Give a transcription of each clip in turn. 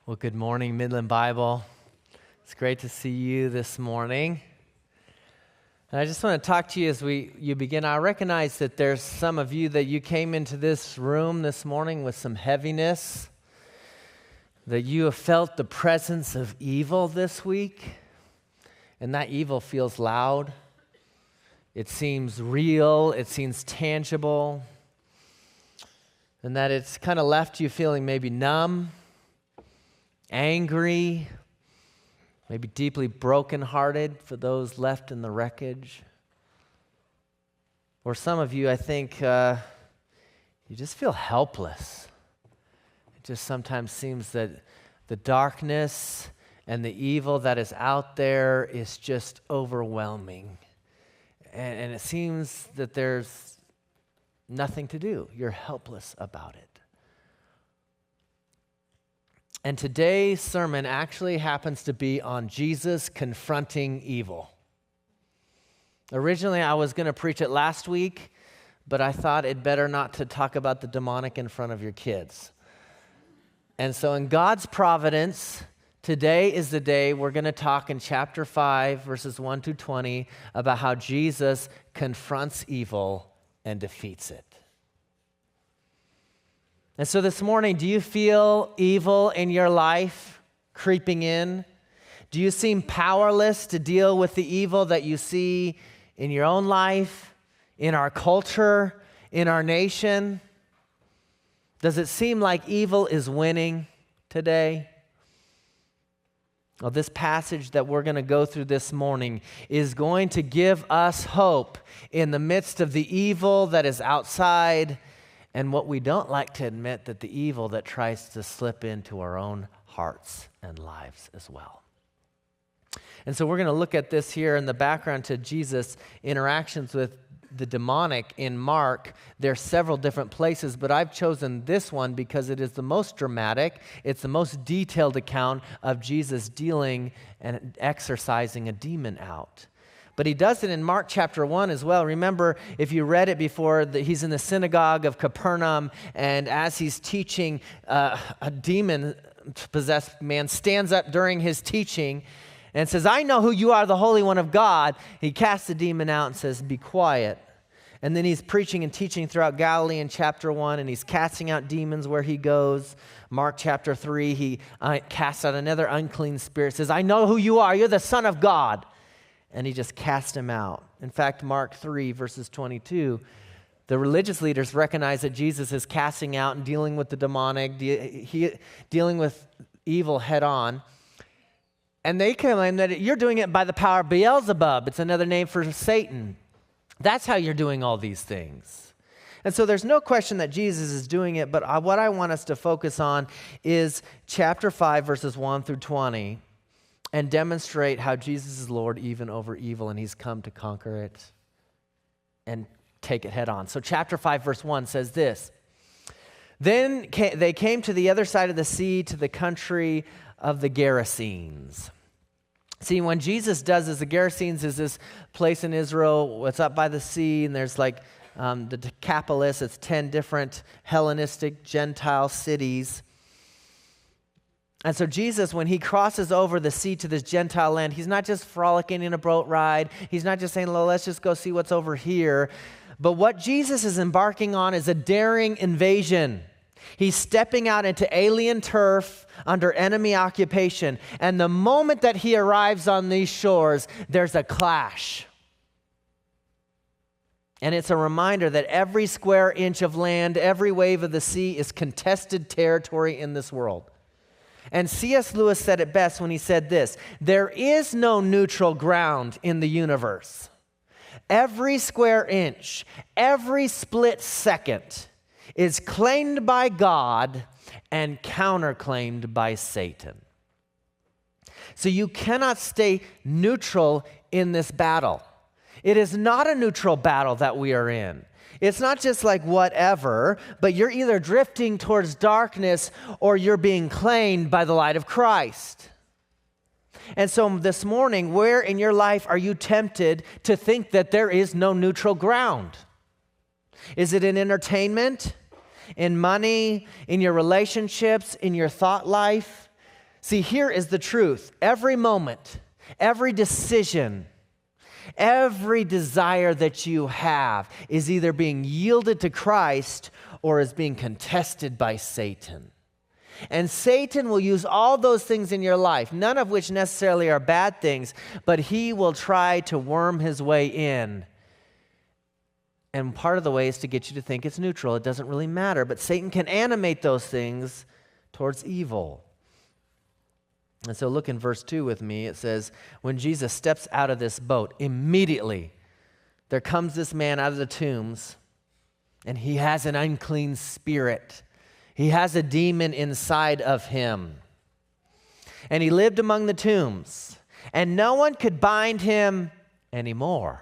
Well, good morning, Midland Bible. It's great to see you this morning. And I just want to talk to you as you begin. I recognize that there's some of you that you came into this room this morning with some heaviness, that you have felt the presence of evil this week, and that evil feels loud. It seems real, it seems tangible, and that it's kind of left you feeling maybe numb, angry, maybe deeply brokenhearted for those left in the wreckage. Or some of you, I think, you just feel helpless. It just sometimes seems that the darkness and the evil that is out there is just overwhelming. And it seems that there's nothing to do. You're helpless about it. And today's sermon actually happens to be on Jesus confronting evil. Originally, I was going to preach it last week, but I thought it better not to talk about the demonic in front of your kids. And so in God's providence, today is the day we're going to talk in chapter 5, verses 1 to 20, about how Jesus confronts evil and defeats it. And so this morning, do you feel evil in your life creeping in? Do you seem powerless to deal with the evil that you see in your own life, in our culture, in our nation? Does it seem like evil is winning today? Well, this passage that we're going to go through this morning is going to give us hope in the midst of the evil that is outside and what we don't like to admit, that the evil that tries to slip into our own hearts and lives as well. And so we're going to look at this here in the background to Jesus' interactions with the demonic in Mark. There are several different places, but I've chosen this one because it is the most dramatic. It's the most detailed account of Jesus dealing and exorcising a demon out. But he does it in Mark chapter 1 as well. Remember, if you read it before, he's in the synagogue of Capernaum, and as he's teaching, a demon-possessed man stands up during his teaching and says, "I know who you are, the Holy One of God." He casts the demon out and says, "Be quiet." And then he's preaching and teaching throughout Galilee in chapter 1, and he's casting out demons where he goes. Mark chapter 3, he casts out another unclean spirit, says, "I know who you are, you're the Son of God." And he just cast him out. In fact, Mark 3, verses 22, the religious leaders recognize that Jesus is casting out and dealing with the demonic, dealing with evil head on. And they claim that you're doing it by the power of Beelzebub. It's another name for Satan. That's how you're doing all these things. And so there's no question that Jesus is doing it, but what I want us to focus on is chapter 5, verses 1 through 20. And demonstrate how Jesus is Lord even over evil, and he's come to conquer it and take it head on. So chapter 5, verse 1 says this: "Then they came to the other side of the sea, to the country of the Gerasenes." See, when Jesus does this, the Gerasenes is this place in Israel. It's up by the sea, and there's like the Decapolis. It's 10 different Hellenistic Gentile cities. And so Jesus, when he crosses over the sea to this Gentile land, he's not just frolicking in a boat ride. He's not just saying, "Well, let's just go see what's over here." But what Jesus is embarking on is a daring invasion. He's stepping out into alien turf under enemy occupation. And the moment that he arrives on these shores, there's a clash. And it's a reminder that every square inch of land, every wave of the sea is contested territory in this world. And C.S. Lewis said it best when he said this: "There is no neutral ground in the universe. Every square inch, every split second is claimed by God and counterclaimed by Satan." So you cannot stay neutral in this battle. It is not a neutral battle that we are in. It's not just like whatever, but you're either drifting towards darkness or you're being claimed by the light of Christ. And so this morning, where in your life are you tempted to think that there is no neutral ground? Is it in entertainment, in money, in your relationships, in your thought life? See, here is the truth. Every moment, every decision, every desire that you have is either being yielded to Christ or is being contested by Satan. And Satan will use all those things in your life, none of which necessarily are bad things, but he will try to worm his way in. And part of the way is to get you to think it's neutral. It doesn't really matter. But Satan can animate those things towards evil. And so look in verse 2 with me. It says, when Jesus steps out of this boat, immediately there comes this man out of the tombs, and he has an unclean spirit. He has a demon inside of him. And he lived among the tombs, and no one could bind him anymore.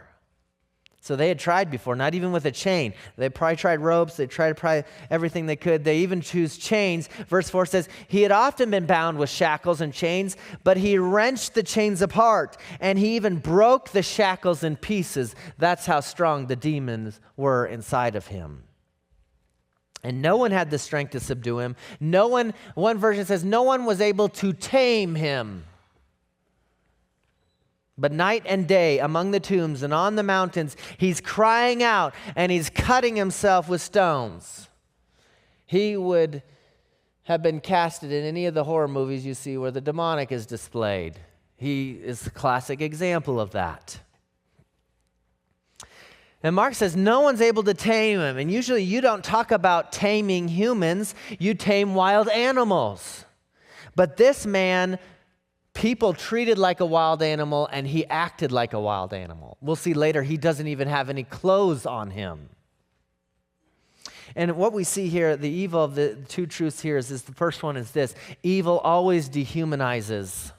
So they had tried before, not even with a chain. They probably tried ropes. They tried probably everything they could. They even choose chains. Verse 4 says, he had often been bound with shackles and chains, but he wrenched the chains apart, and he even broke the shackles in pieces. That's how strong the demons were inside of him. And no one had the strength to subdue him. One version says, no one was able to tame him. But night and day among the tombs and on the mountains, he's crying out and he's cutting himself with stones. He would have been casted in any of the horror movies you see where the demonic is displayed. He is the classic example of that. And Mark says no one's able to tame him. And usually you don't talk about taming humans, you tame wild animals. But this man, people treated like a wild animal, and he acted like a wild animal. We'll see later, he doesn't even have any clothes on him. And what we see here, the evil of the two truths here is the first one is this: evil always dehumanizes.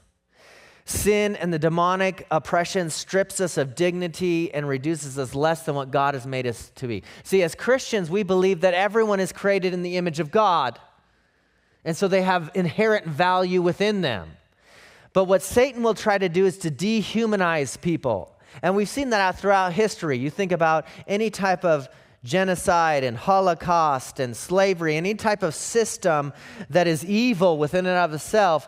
Sin and the demonic oppression strips us of dignity and reduces us less than what God has made us to be. See, as Christians, we believe that everyone is created in the image of God, and so they have inherent value within them. But what Satan will try to do is to dehumanize people. And we've seen that out throughout history. You think about any type of genocide and Holocaust and slavery, any type of system that is evil within and of itself,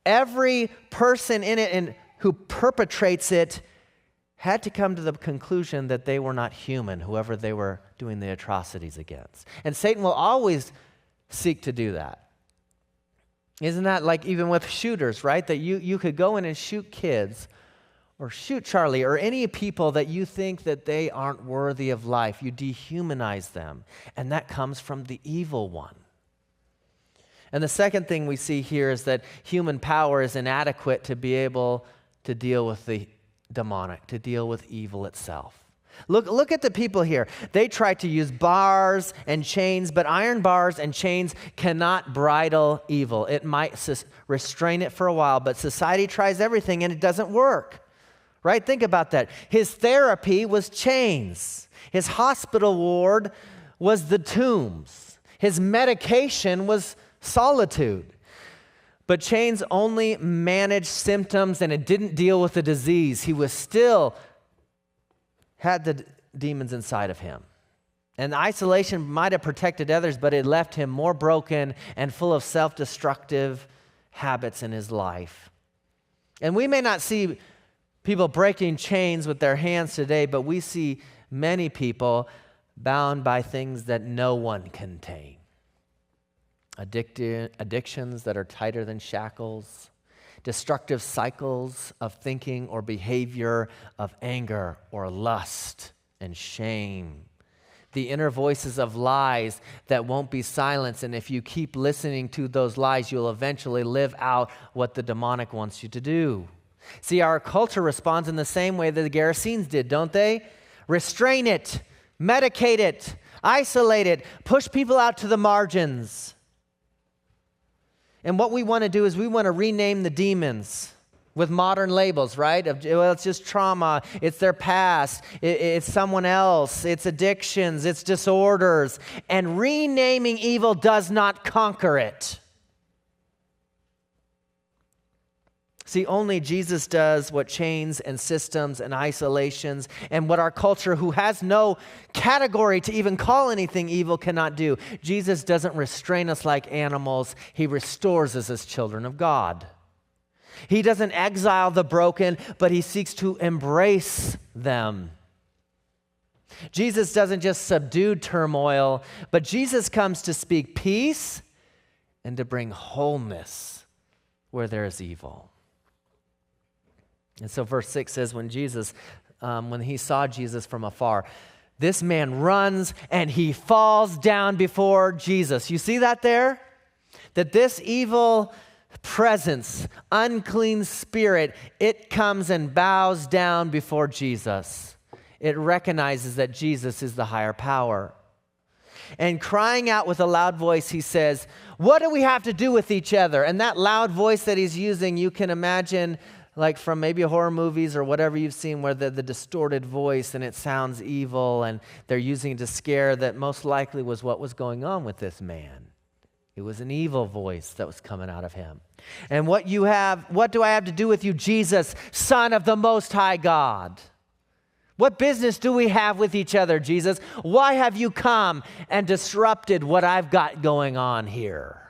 every person in it and who perpetrates it had to come to the conclusion that they were not human, whoever they were doing the atrocities against. And Satan will always seek to do that. Isn't that like even with shooters, right? That you could go in and shoot kids or shoot Charlie or any people that you think that they aren't worthy of life. You dehumanize them. And that comes from the evil one. And the second thing we see here is that human power is inadequate to be able to deal with the demonic, to deal with evil itself. Look at the people here. They try to use bars and chains, but iron bars and chains cannot bridle evil. It might restrain it for a while, but society tries everything and it doesn't work. Right? Think about that. His therapy was chains. His hospital ward was the tombs. His medication was solitude. But chains only managed symptoms and it didn't deal with the disease. He was still had the demons inside of him. And isolation might have protected others, but it left him more broken and full of self-destructive habits in his life. And we may not see people breaking chains with their hands today, but we see many people bound by things that no one can tame. Addictions that are tighter than shackles, destructive cycles of thinking or behavior of anger or lust and shame. The inner voices of lies that won't be silenced, and if you keep listening to those lies, you'll eventually live out what the demonic wants you to do. See, our culture responds in the same way that the Gerasenes did, don't they? Restrain it, medicate it, isolate it, push people out to the margins. And what we want to do is we want to rename the demons with modern labels, right? Well, it's just trauma, it's their past, it's someone else, it's addictions, it's disorders. And renaming evil does not conquer it. See, only Jesus does what chains and systems and isolations and what our culture, who has no category to even call anything evil, cannot do. Jesus doesn't restrain us like animals. He restores us as children of God. He doesn't exile the broken, but he seeks to embrace them. Jesus doesn't just subdue turmoil, but Jesus comes to speak peace and to bring wholeness where there is evil. And so verse 6 says, when he saw Jesus from afar, this man runs and he falls down before Jesus. You see that there? That this evil presence, unclean spirit, it comes and bows down before Jesus. It recognizes that Jesus is the higher power. And crying out with a loud voice, he says, "What do we have to do with each other?" And that loud voice that he's using, you can imagine like from maybe horror movies or whatever you've seen where the distorted voice and it sounds evil and they're using it to scare, that most likely was what was going on with this man. It was an evil voice that was coming out of him. And what do I have to do with you, Jesus, Son of the Most High God? What business do we have with each other, Jesus? Why have you come and disrupted what I've got going on here?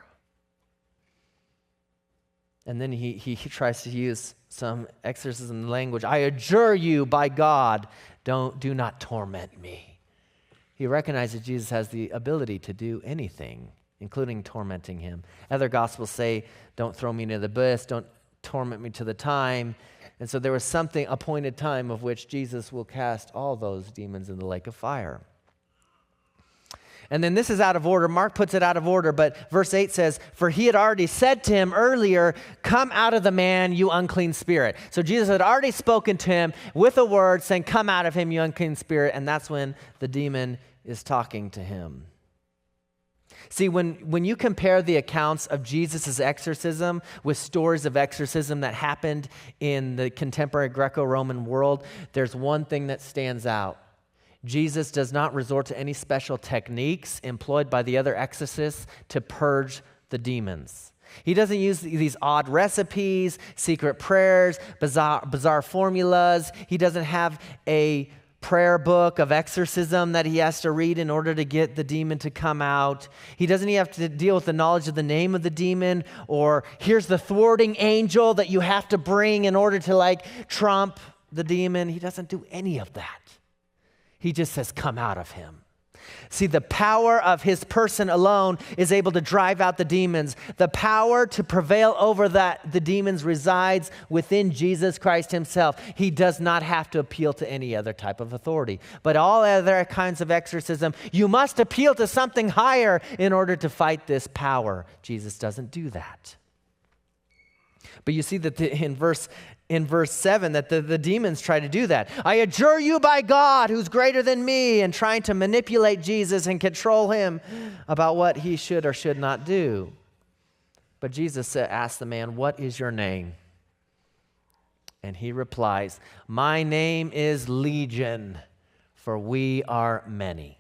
And then he tries to use some exorcism language. I adjure you by God, do not torment me. He recognizes Jesus has the ability to do anything, including tormenting him. Other gospels say, don't throw me into the abyss, don't torment me to the time. And so there was something, appointed time of which Jesus will cast all those demons in the lake of fire. And then this is out of order. Mark puts it out of order, but verse 8 says, for he had already said to him earlier, come out of the man, you unclean spirit. So Jesus had already spoken to him with a word saying, come out of him, you unclean spirit. And that's when the demon is talking to him. See, when you compare the accounts of Jesus' exorcism with stories of exorcism that happened in the contemporary Greco-Roman world, there's one thing that stands out. Jesus does not resort to any special techniques employed by the other exorcists to purge the demons. He doesn't use these odd recipes, secret prayers, bizarre formulas. He doesn't have a prayer book of exorcism that he has to read in order to get the demon to come out. He doesn't even have to deal with the knowledge of the name of the demon, or here's the thwarting angel that you have to bring in order to trump the demon. He doesn't do any of that. He just says, come out of him. See, the power of his person alone is able to drive out the demons. The power to prevail over the demons resides within Jesus Christ himself. He does not have to appeal to any other type of authority. But all other kinds of exorcism, you must appeal to something higher in order to fight this power. Jesus doesn't do that. But you see that in verse 7 that the demons try to do that. I adjure you by God who's greater than me, and trying to manipulate Jesus and control him about what he should or should not do. But Jesus asked the man, what is your name? And he replies, my name is Legion, for we are many.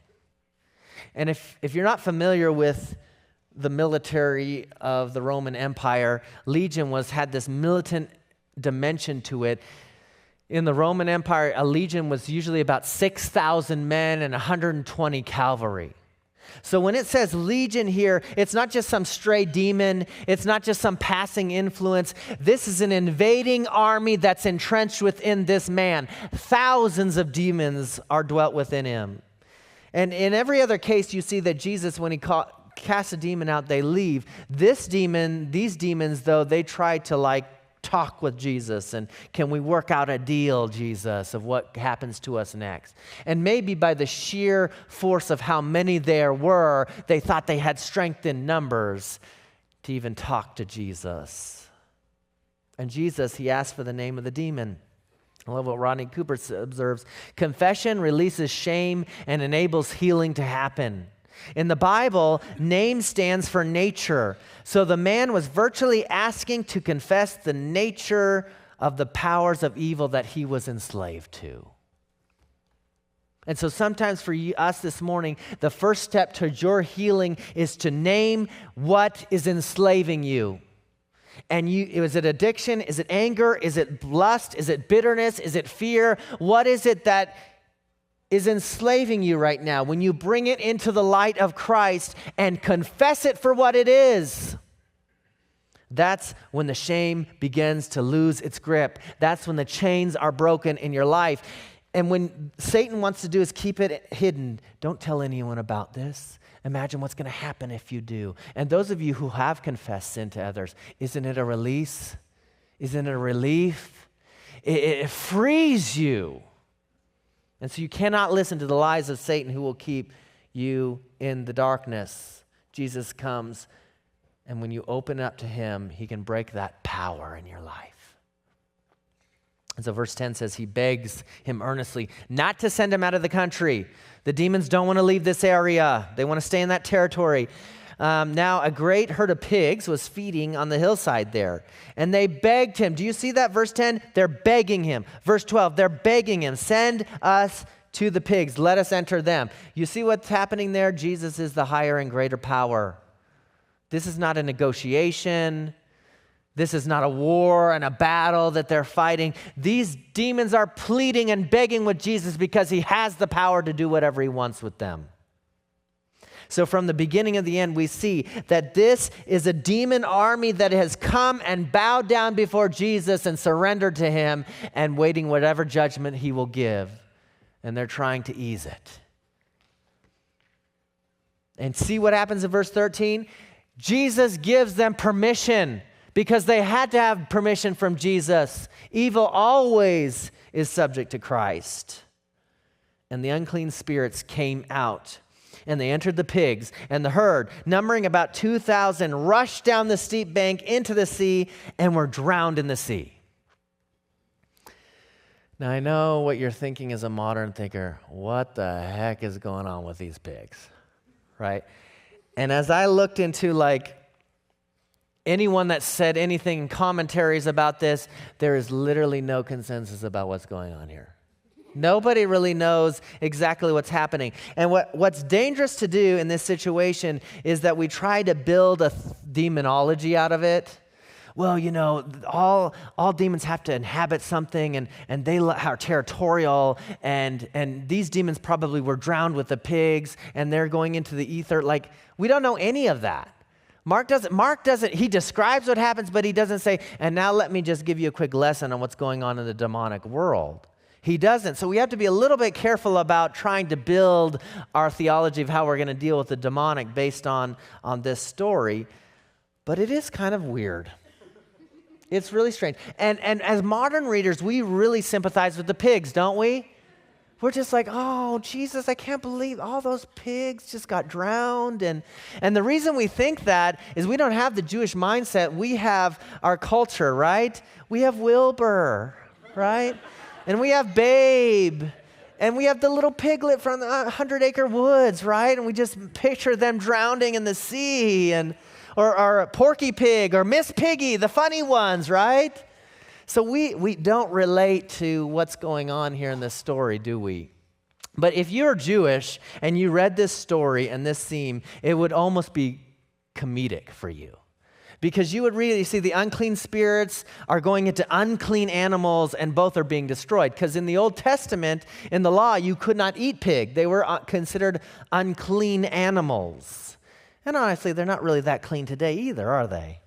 And if you're not familiar with the military of the Roman Empire, Legion had this militant dimension to it. In the Roman Empire, a legion was usually about 6,000 men and 120 cavalry. So when it says legion here, it's not just some stray demon. It's not just some passing influence. This is an invading army that's entrenched within this man. Thousands of demons are dwelt within him. And in every other case, you see that Jesus, when he casts a demon out, they leave. These demons, though, they try to talk with Jesus and can we work out a deal, Jesus, of what happens to us next. And maybe by the sheer force of how many there were, they thought they had strength in numbers to even talk to Jesus. And Jesus, he asked for the name of the demon. I love what Rodney Cooper observes. Confession releases shame and enables healing to happen. In the Bible, name stands for nature. So the man was virtually asking to confess the nature of the powers of evil that he was enslaved to. And so sometimes for us this morning, the first step towards your healing is to name what is enslaving you. And is it addiction? Is it anger? Is it lust? Is it bitterness? Is it fear? What is it that is enslaving you right now? When you bring it into the light of Christ and confess it for what it is, That's when the shame begins to lose its grip. That's when the chains are broken in your life. And when Satan wants to do is keep it hidden. Don't tell anyone about this. Imagine what's going to happen if you do. And those of you who have confessed sin to others, isn't it a release? Isn't it a relief? It frees you. And so you cannot listen to the lies of Satan who will keep you in the darkness. Jesus comes, and when you open up to him, he can break that power in your life. And so verse 10 says he begs him earnestly not to send him out of the country. The demons don't want to leave this area. They want to stay in that territory. Now, a great herd of pigs was feeding on the hillside there, and they begged him. Do you see that? Verse 10, they're begging him. Verse 12, they're begging him, send us to the pigs. Let us enter them. You see what's happening there? Jesus is the higher and greater power. This is not a negotiation. This is not a war and a battle that they're fighting. These demons are pleading and begging with Jesus because he has the power to do whatever he wants with them. So from the beginning of the end, we see that this is a demon army that has come and bowed down before Jesus and surrendered to him and waiting whatever judgment he will give. And they're trying to ease it. And see what happens in verse 13? Jesus gives them permission because they had to have permission from Jesus. Evil always is subject to Christ. And the unclean spirits came out, and they entered the pigs, and the herd, numbering about 2,000, rushed down the steep bank into the sea and were drowned in the sea. Now, I know what you're thinking as a modern thinker. What the heck is going on with these pigs, right? And as I looked into anyone that said anything in commentaries about this, there is literally no consensus about what's going on here. Nobody really knows exactly what's happening. And what's dangerous to do in this situation is that we try to build a demonology out of it. Well, you know, all demons have to inhabit something, and they are territorial, and these demons probably were drowned with the pigs, and they're going into the ether. Like, we don't know any of that. Mark doesn't, he describes what happens, but he doesn't say, and now let me just give you a quick lesson on what's going on in the demonic world. He doesn't. So we have to be a little bit careful about trying to build our theology of how we're going to deal with the demonic based on this story. But it is kind of weird. It's really strange. And as modern readers, we really sympathize with the pigs, don't we? We're just like, oh, Jesus, I can't believe all those pigs just got drowned. And the reason we think that is we don't have the Jewish mindset. We have our culture, right? We have Wilbur, right? And we have Babe. And we have the little piglet from the 100 Acre Woods, right? And we just picture them drowning in the sea. Or Porky Pig or Miss Piggy, the funny ones, right? So we don't relate to what's going on here in this story, do we? But if you're Jewish and you read this story and this theme, it would almost be comedic for you. Because you would read, you see, the unclean spirits are going into unclean animals and both are being destroyed. Because in the Old Testament, in the law, you could not eat pig. They were considered unclean animals. And honestly, they're not really that clean today either, are they?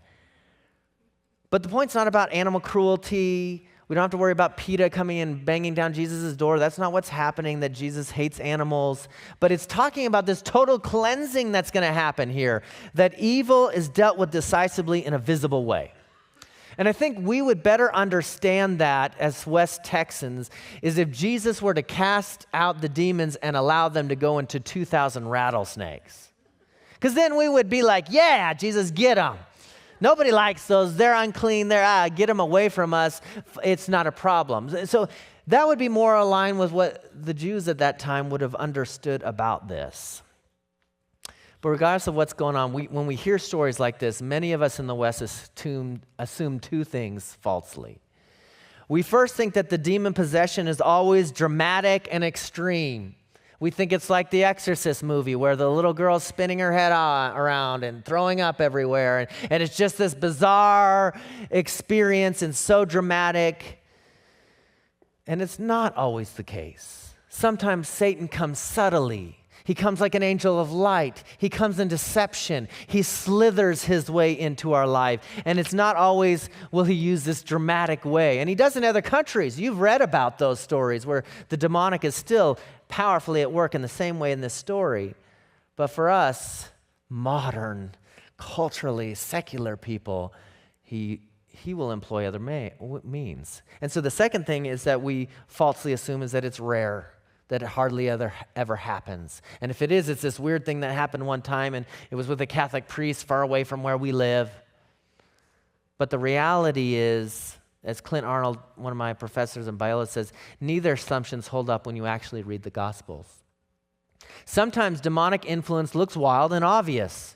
But the point's not about animal cruelty. We don't have to worry about PETA coming and banging down Jesus' door. That's not what's happening, that Jesus hates animals. But it's talking about this total cleansing that's going to happen here, that evil is dealt with decisively in a visible way. And I think we would better understand that as West Texans is if Jesus were to cast out the demons and allow them to go into 2,000 rattlesnakes. Because then we would be like, yeah, Jesus, get them. Nobody likes those. They're unclean. Get them away from us. It's not a problem. So that would be more aligned with what the Jews at that time would have understood about this. But regardless of what's going on, when we hear stories like this, many of us in the West assume two things falsely. We first think that the demon possession is always dramatic and extreme. We think it's like the Exorcist movie where the little girl's spinning her head around and throwing up everywhere. And it's just this bizarre experience and so dramatic. And it's not always the case. Sometimes Satan comes subtly. He comes like an angel of light. He comes in deception. He slithers his way into our life. And it's not always will he use this dramatic way. And he does in other countries. You've read about those stories where the demonic is still powerfully at work in the same way in this story. But for us, modern, culturally secular people, he will employ other means. And so the second thing is that we falsely assume is that it's rare, that it hardly ever happens. And if it is, it's this weird thing that happened one time, and it was with a Catholic priest far away from where we live. But the reality is, as Clint Arnold, one of my professors in biology, says, neither assumptions hold up when you actually read the Gospels. Sometimes demonic influence looks wild and obvious,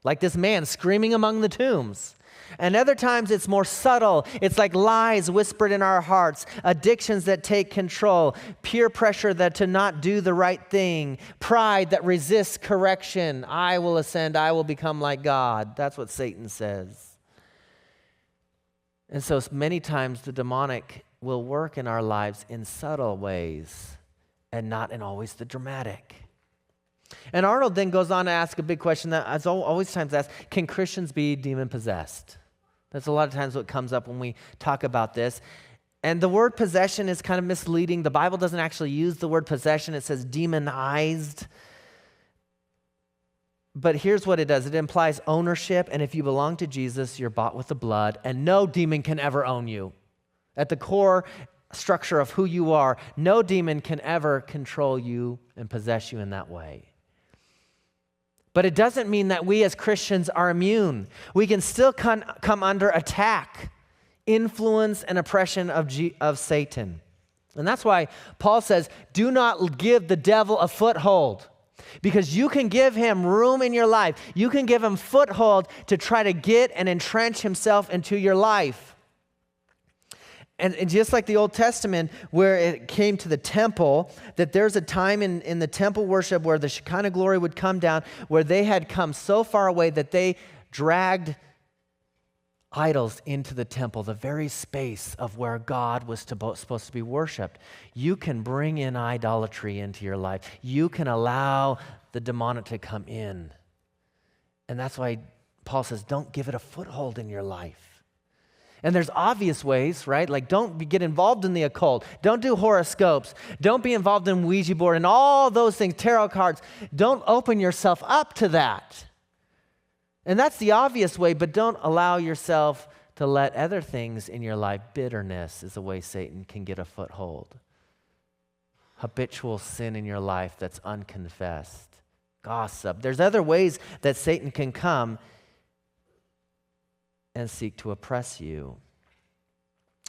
like this man screaming among the tombs. And other times it's more subtle. It's like lies whispered in our hearts, addictions that take control, peer pressure that to not do the right thing, pride that resists correction. I will ascend, I will become like God. That's what Satan says. And so many times the demonic will work in our lives in subtle ways and not in always the dramatic. And Arnold then goes on to ask a big question that is always times asked, can Christians be demon-possessed? That's a lot of times what comes up when we talk about this. And the word possession is kind of misleading. The Bible doesn't actually use the word possession. It says demonized. But here's what it does. It implies ownership, and if you belong to Jesus, you're bought with the blood, and no demon can ever own you. At the core structure of who you are, no demon can ever control you and possess you in that way. But it doesn't mean that we as Christians are immune. We can still come under attack, influence, and oppression of Satan. And that's why Paul says, do not give the devil a foothold, because you can give him room in your life. You can give him foothold to try to get and entrench himself into your life. And just like the Old Testament, where it came to the temple, that there's a time in the temple worship where the Shekinah glory would come down, where they had come so far away that they dragged idols into the temple, the very space of where God was supposed to be worshiped. You can bring in idolatry into your life. You can allow the demonic to come in. And that's why Paul says, don't give it a foothold in your life. And there's obvious ways, right? Like don't get involved in the occult. Don't do horoscopes. Don't be involved in Ouija board and all those things, tarot cards. Don't open yourself up to that. And that's the obvious way, but don't allow yourself to let other things in your life. Bitterness is a way Satan can get a foothold. Habitual sin in your life that's unconfessed. Gossip. There's other ways that Satan can come and seek to oppress you.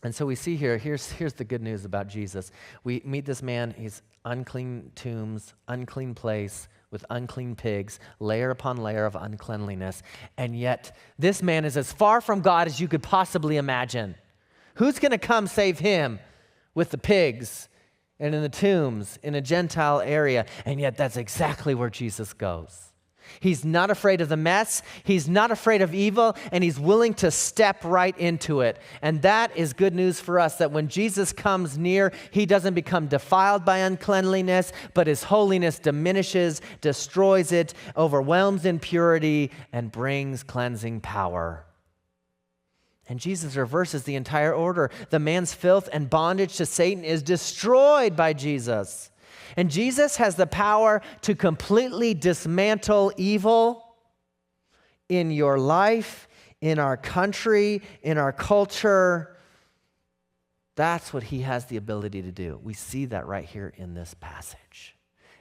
And so we see here's the good news about Jesus. We meet this man, he's unclean tombs, unclean place with unclean pigs, layer upon layer of uncleanliness. And yet this man is as far from God as you could possibly imagine. Who's going to come save him with the pigs and in the tombs in a Gentile area? And yet that's exactly where Jesus goes. He's not afraid of the mess. He's not afraid of evil, and he's willing to step right into it. And that is good news for us, that when Jesus comes near, he doesn't become defiled by uncleanliness, but his holiness diminishes, destroys it, overwhelms impurity, and brings cleansing power. And Jesus reverses the entire order. The man's filth and bondage to Satan is destroyed by Jesus. And Jesus has the power to completely dismantle evil in your life, in our country, in our culture. That's what he has the ability to do. We see that right here in this passage.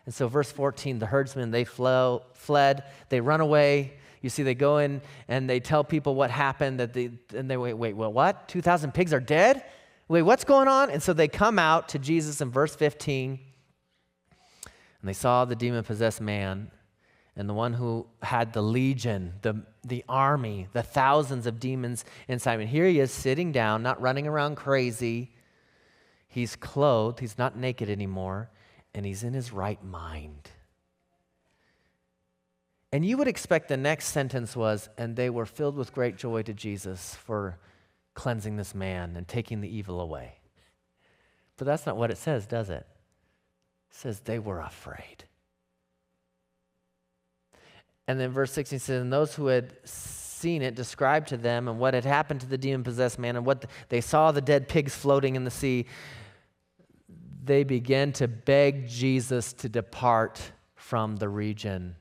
And so verse 14, the herdsmen, they fled, they run away. You see, they go in and they tell people what happened, and they wait, well, what? 2,000 pigs are dead? Wait, what's going on? And so they come out to Jesus in verse 15. And they saw the demon-possessed man and the one who had the legion, the army, the thousands of demons inside. And here he is sitting down, not running around crazy. He's clothed. He's not naked anymore. And he's in his right mind. And you would expect the next sentence was, and they were filled with great joy to Jesus for cleansing this man and taking the evil away. But that's not what it says, does it? It says they were afraid. And then verse 16 says, and those who had seen it described to them and what had happened to the demon-possessed man and what they saw the dead pigs floating in the sea. They began to beg Jesus to depart from the region.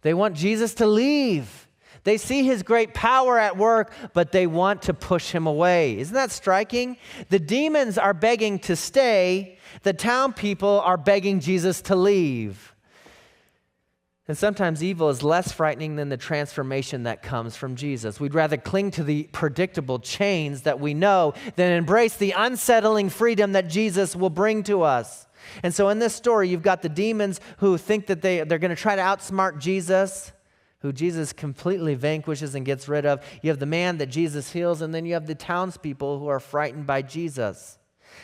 They want Jesus to leave. They see his great power at work, but they want to push him away. Isn't that striking? The demons are begging to stay. The town people are begging Jesus to leave. And sometimes evil is less frightening than the transformation that comes from Jesus. We'd rather cling to the predictable chains that we know than embrace the unsettling freedom that Jesus will bring to us. And so in this story, you've got the demons who think that they're going to try to outsmart Jesus, who Jesus completely vanquishes and gets rid of. You have the man that Jesus heals, and then you have the townspeople who are frightened by Jesus.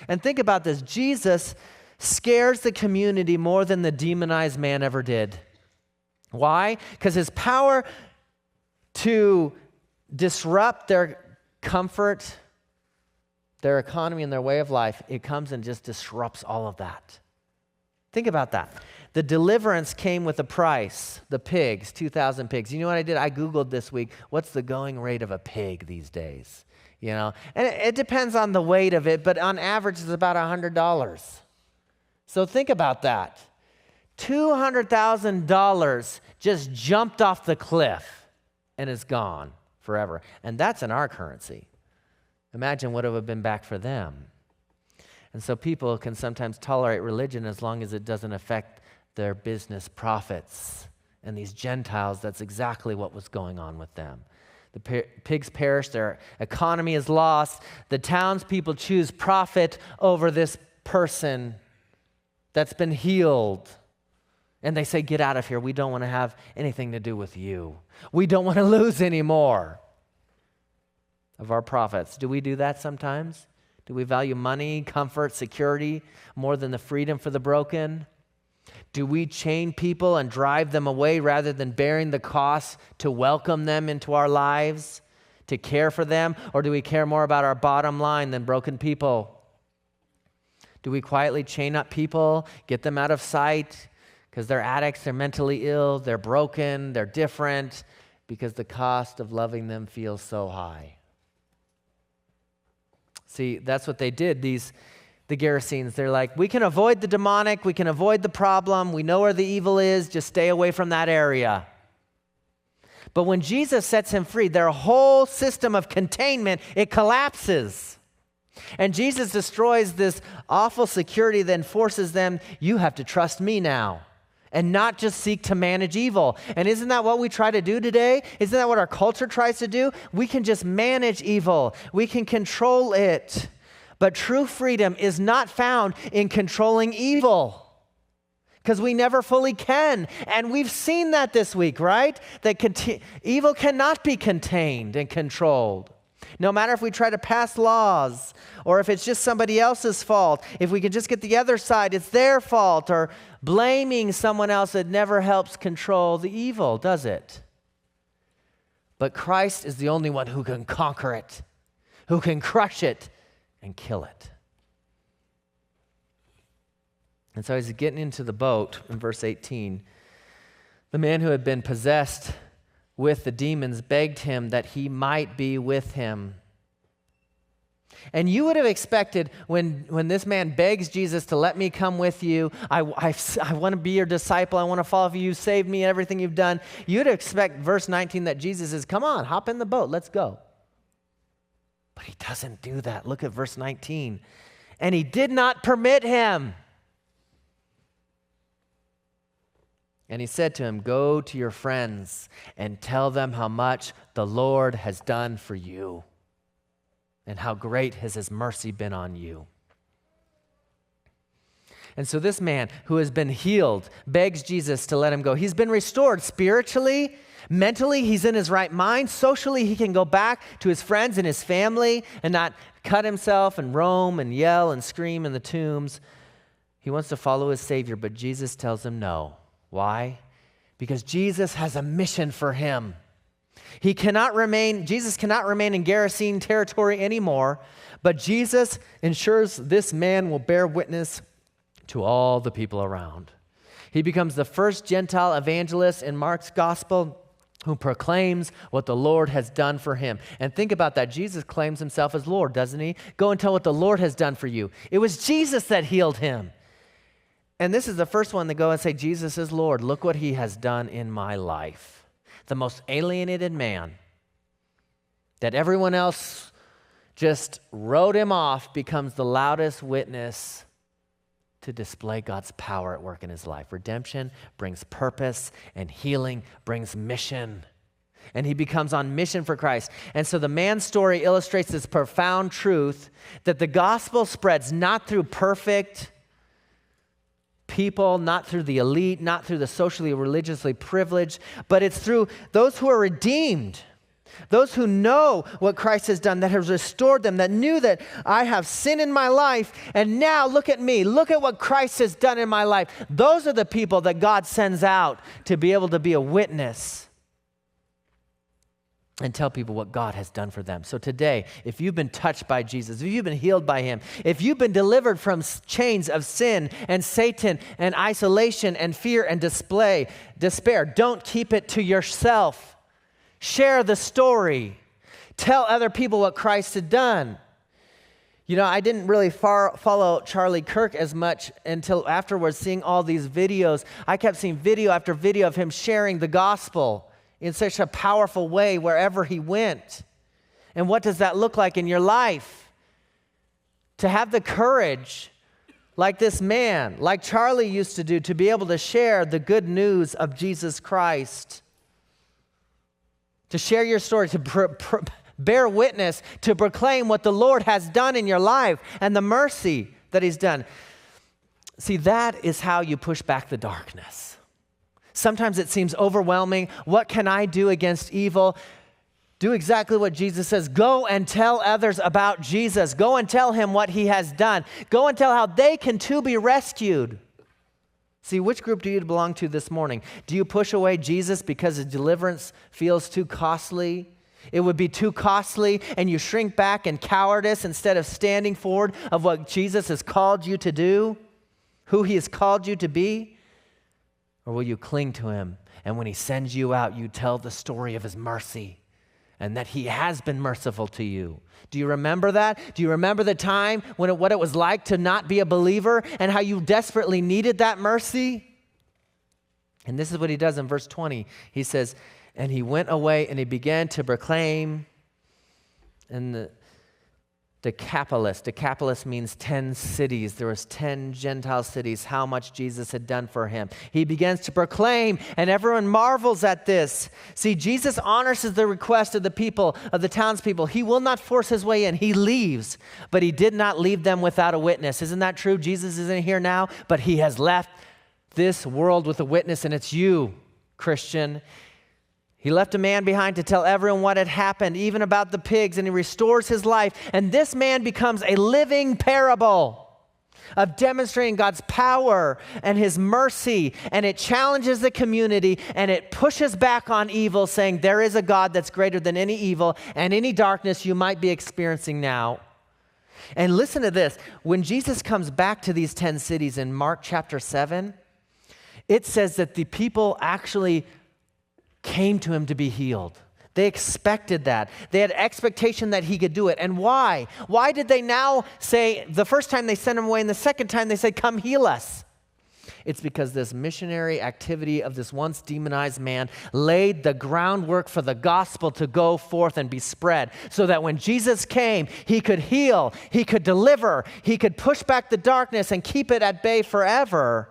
And think about this. Jesus scares the community more than the demonized man ever did. Why? Because his power to disrupt their comfort, their economy, and their way of life, it comes and just disrupts all of that. Think about that. The deliverance came with a price, the pigs, 2,000 pigs. You know what I did? I Googled this week, what's the going rate of a pig these days? You know, and it depends on the weight of it, but on average it's about $100. So think about that. $200,000 just jumped off the cliff and is gone forever. And that's in our currency. Imagine what it would have been back for them. And so people can sometimes tolerate religion as long as it doesn't affect their business profits. And these Gentiles, that's exactly what was going on with them. The pigs perish, their economy is lost. The townspeople choose profit over this person that's been healed. And they say, get out of here. We don't want to have anything to do with you. We don't want to lose any more of our profits. Do we do that sometimes? Do we value money, comfort, security more than the freedom for the broken? Do we chain people and drive them away rather than bearing the cost to welcome them into our lives, to care for them? Or do we care more about our bottom line than broken people? Do we quietly chain up people, get them out of sight, because they're addicts, they're mentally ill, they're broken, they're different, because the cost of loving them feels so high? See, that's what they did, the Gerasenes. They're like, we can avoid the demonic, we can avoid the problem, we know where the evil is, just stay away from that area. But when Jesus sets him free, their whole system of containment, it collapses. And Jesus destroys this awful security, then forces them, you have to trust me now. And not just seek to manage evil. And isn't that what we try to do today? Isn't that what our culture tries to do? We can just manage evil. We can control it. But true freedom is not found in controlling evil. Because we never fully can. And we've seen that this week, right? That evil cannot be contained and controlled. No matter if we try to pass laws or if it's just somebody else's fault, if we can just get the other side, it's their fault, or blaming someone else, it never helps control the evil, does it? But Christ is the only one who can conquer it, who can crush it and kill it. And so as he's getting into the boat in verse 18, the man who had been possessed with the demons begged him that he might be with him. And you would have expected when this man begs Jesus to let me come with you, I want to be your disciple, I want to follow you, you saved me, everything you've done. You'd expect verse 19 that Jesus says, come on, hop in the boat, let's go. But he doesn't do that. Look at verse 19. And he did not permit him. And he said to him, go to your friends and tell them how much the Lord has done for you and how great has his mercy been on you. And so this man who has been healed begs Jesus to let him go. He's been restored spiritually, mentally, he's in his right mind. Socially, he can go back to his friends and his family and not cut himself and roam and yell and scream in the tombs. He wants to follow his Savior, but Jesus tells him no. Why? Because Jesus has a mission for him. Jesus cannot remain in Gerasene territory anymore, but Jesus ensures this man will bear witness to all the people around. He becomes the first Gentile evangelist in Mark's gospel who proclaims what the Lord has done for him. And think about that. Jesus claims himself as Lord, doesn't he? Go and tell what the Lord has done for you. It was Jesus that healed him. And this is the first one to go and say, Jesus is Lord. Look what he has done in my life. The most alienated man that everyone else just wrote him off becomes the loudest witness to display God's power at work in his life. Redemption brings purpose, and healing brings mission. And he becomes on mission for Christ. And so the man's story illustrates this profound truth that the gospel spreads not through perfect people, not through the elite, not through the socially, religiously privileged, but it's through those who are redeemed. Those who know what Christ has done, that has restored them, that knew that I have sin in my life, and now look at me, look at what Christ has done in my life. Those are the people that God sends out to be able to be a witness and tell people what God has done for them. So today, if you've been touched by Jesus, if you've been healed by him, if you've been delivered from chains of sin and Satan and isolation and fear and despair, don't keep it to yourself. Share the story. Tell other people what Christ had done. You know, I didn't really follow Charlie Kirk as much until afterwards, seeing all these videos. I kept seeing video after video of him sharing the gospel in such a powerful way wherever he went. And what does that look like in your life? To have the courage, like this man, like Charlie used to do, to be able to share the good news of Jesus Christ. To share your story, to bear witness, to proclaim what the Lord has done in your life and the mercy that he's done. See, that is how you push back the darkness. Sometimes it seems overwhelming. What can I do against evil? Do exactly what Jesus says. Go and tell others about Jesus. Go and tell him what he has done. Go and tell how they can too be rescued. See, which group do you belong to this morning? Do you push away Jesus because his deliverance feels too costly? It would be too costly, and you shrink back in cowardice instead of standing forward of what Jesus has called you to do, who he has called you to be? Or will you cling to him, and when he sends you out, you tell the story of his mercy and that he has been merciful to you? Do you remember that? Do you remember the time what it was like to not be a believer and how you desperately needed that mercy? And this is what he does in verse 20. He says, and he went away and he began to proclaim in the Decapolis. Decapolis means 10 cities. There was 10 Gentile cities, how much Jesus had done for him. He begins to proclaim, and everyone marvels at this. See, Jesus honors the request of the people, of the townspeople. He will not force his way in. He leaves, but he did not leave them without a witness. Isn't that true? Jesus isn't here now, but he has left this world with a witness, and it's you, Christian. He left a man behind to tell everyone what had happened, even about the pigs, and he restores his life. And this man becomes a living parable of demonstrating God's power and his mercy, and it challenges the community, and it pushes back on evil, saying there is a God that's greater than any evil and any darkness you might be experiencing now. And listen to this. When Jesus comes back to these 10 cities in Mark chapter 7, it says that the people actually came to him to be healed. They expected that. They had expectation that he could do it. And why? Why did they now say, the first time they sent him away and the second time they said, come heal us? It's because this missionary activity of this once demonized man laid the groundwork for the gospel to go forth and be spread, so that when Jesus came, he could heal, he could deliver, he could push back the darkness and keep it at bay forever.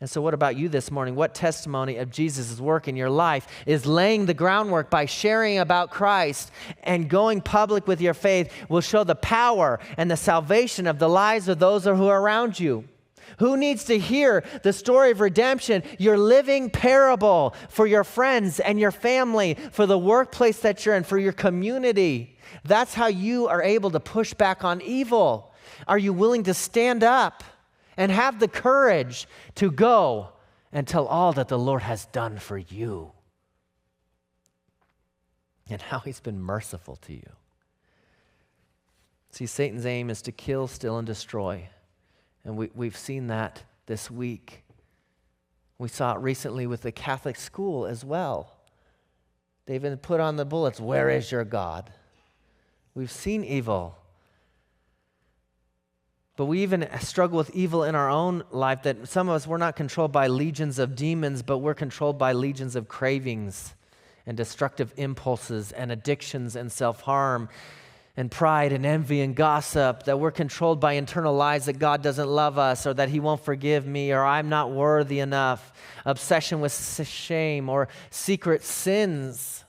And so what about you this morning? What testimony of Jesus' work in your life is laying the groundwork by sharing about Christ and going public with your faith will show the power and the salvation of the lives of those who are around you? Who needs to hear the story of redemption, your living parable for your friends and your family, for the workplace that you're in, for your community? That's how you are able to push back on evil. Are you willing to stand up and have the courage to go and tell all that the Lord has done for you and how he's been merciful to you? See, Satan's aim is to kill, steal, and destroy. And we've seen that this week. We saw it recently with the Catholic school as well. They even put on the bullets, "Where is your God?" We've seen evil. But we even struggle with evil in our own life, that some of us, we're not controlled by legions of demons, but we're controlled by legions of cravings and destructive impulses and addictions and self-harm and pride and envy and gossip, that we're controlled by internal lies that God doesn't love us, or that he won't forgive me, or I'm not worthy enough, obsession with shame, or secret sins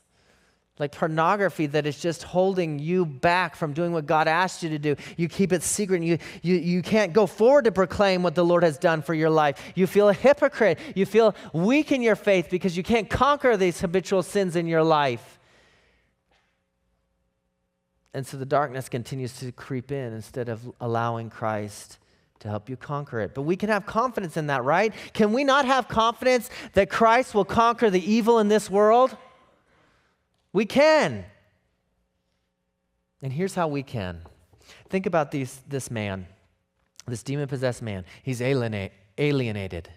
like pornography that is just holding you back from doing what God asked you to do. You keep it secret, and you can't go forward to proclaim what the Lord has done for your life. You feel a hypocrite. You feel weak in your faith because you can't conquer these habitual sins in your life. And so the darkness continues to creep in instead of allowing Christ to help you conquer it. But we can have confidence in that, right? Can we not have confidence that Christ will conquer the evil in this world? We can. And here's how we can. Think about this man, this demon-possessed man. He's alienated.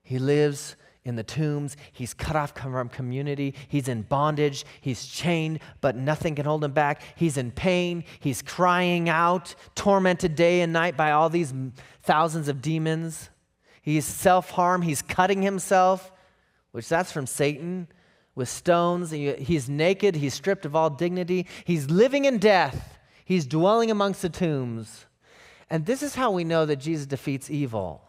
He lives in the tombs. He's cut off from community. He's in bondage. He's chained, but nothing can hold him back. He's in pain. He's crying out, tormented day and night by all these thousands of demons. He's self-harm. He's cutting himself, which that's from Satan, with stones. He's naked. He's stripped of all dignity. He's living in death. He's dwelling amongst the tombs. And this is how we know that Jesus defeats evil.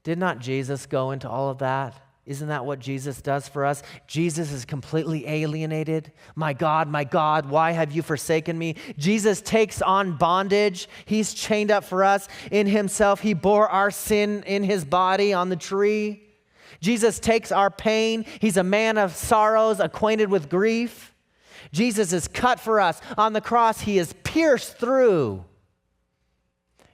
Did not Jesus go into all of that? Isn't that what Jesus does for us? Jesus is completely alienated. My God, why have you forsaken me? Jesus takes on bondage. He's chained up for us in himself. He bore our sin in his body on the tree. Jesus takes our pain. He's a man of sorrows, acquainted with grief. Jesus is cut for us. On the cross, he is pierced through.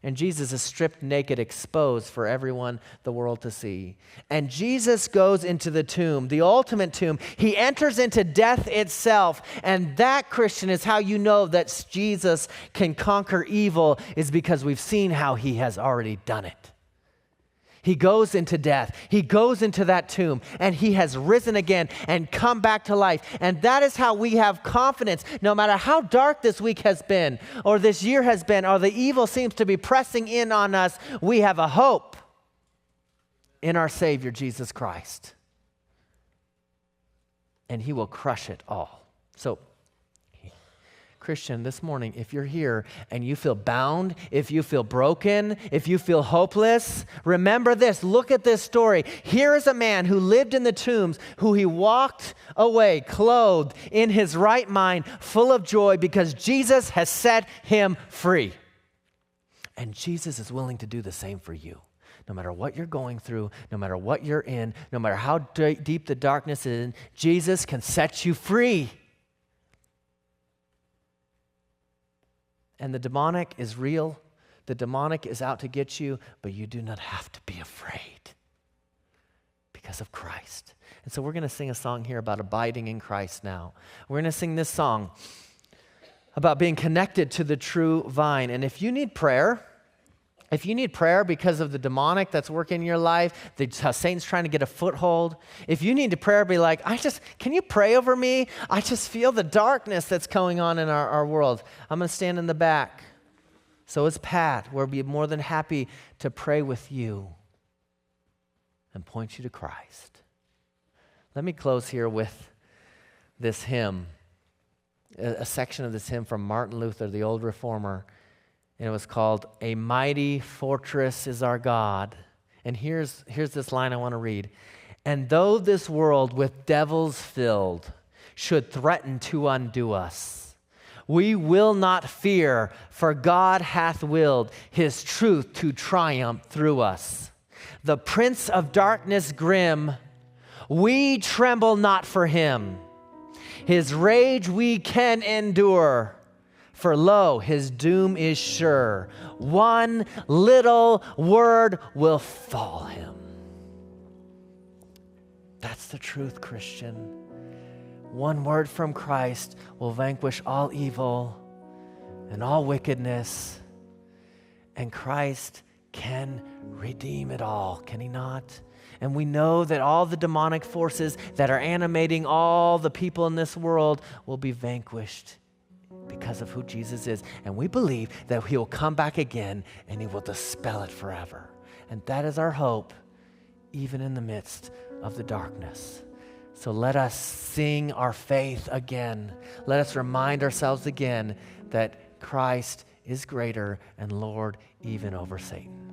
And Jesus is stripped naked, exposed for everyone, the world to see. And Jesus goes into the tomb, the ultimate tomb. He enters into death itself. And that, Christian, is how you know that Jesus can conquer evil, is because we've seen how he has already done it. He goes into death. He goes into that tomb, and he has risen again and come back to life. And that is how we have confidence. No matter how dark this week has been, or this year has been, or the evil seems to be pressing in on us, we have a hope in our Savior, Jesus Christ. And he will crush it all. So, Christian, this morning, if you're here and you feel bound, if you feel broken, if you feel hopeless, remember this. Look at this story. Here is a man who lived in the tombs, who he walked away clothed in his right mind, full of joy because Jesus has set him free. And Jesus is willing to do the same for you. No matter what you're going through, no matter what you're in, no matter how deep the darkness is, Jesus can set you free. And the demonic is real. The demonic is out to get you, but you do not have to be afraid because of Christ. And so we're going to sing a song here about abiding in Christ now. We're going to sing this song about being connected to the true vine. And if you need prayer because of the demonic that's working in your life, how Satan's trying to get a foothold, if you need to prayer, be like, can you pray over me? I just feel the darkness that's going on in our world. I'm going to stand in the back. So is Pat. We'll be more than happy to pray with you and point you to Christ. Let me close here with this hymn, a section of this hymn from Martin Luther, the old reformer. And it was called, "A Mighty Fortress is Our God." And here's this line I want to read. "And though this world with devils filled should threaten to undo us, we will not fear, for God hath willed his truth to triumph through us. The prince of darkness grim, we tremble not for him. His rage we can endure. For lo, his doom is sure. One little word will fall him." That's the truth, Christian. One word from Christ will vanquish all evil and all wickedness. And Christ can redeem it all, can he not? And we know that all the demonic forces that are animating all the people in this world will be vanquished because of who Jesus is. And we believe that he will come back again and he will dispel it forever. And that is our hope, even in the midst of the darkness. So let us sing our faith again. Let us remind ourselves again that Christ is greater and Lord even over Satan.